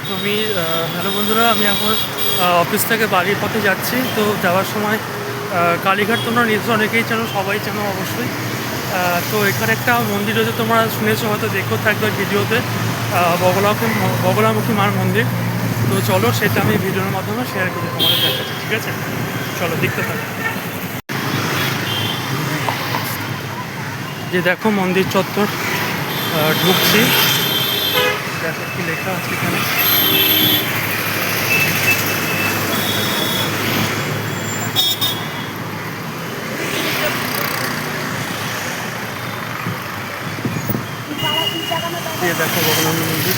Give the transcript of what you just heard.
তুমি হ্যালো বন্ধুরা, আমি এখন অফিস থেকে বাড়ির পথে যাচ্ছি। তো যাওয়ার সময় কালীঘাট তোমরা নিশ্চয় অনেকেই চেনো, সবাই চেনো অবশ্যই। তো এখানে একটা মন্দির রয়েছে, তোমরা শুনেছো হয়তো, দেখেও থাকবে ভিডিওতে, বগলামুখী মার মন্দির। তো চলো, সেটা আমি ভিডিওর মাধ্যমে শেয়ার করি তোমাদের দেখাচ্ছি, ঠিক আছে? চলো দেখতে থাকো। যে দেখো মন্দির চত্বর, ঢুকছি, দেখো কি লেখা আছে এখানে। দিয়ে দেখো বগলামুখী মন্দির।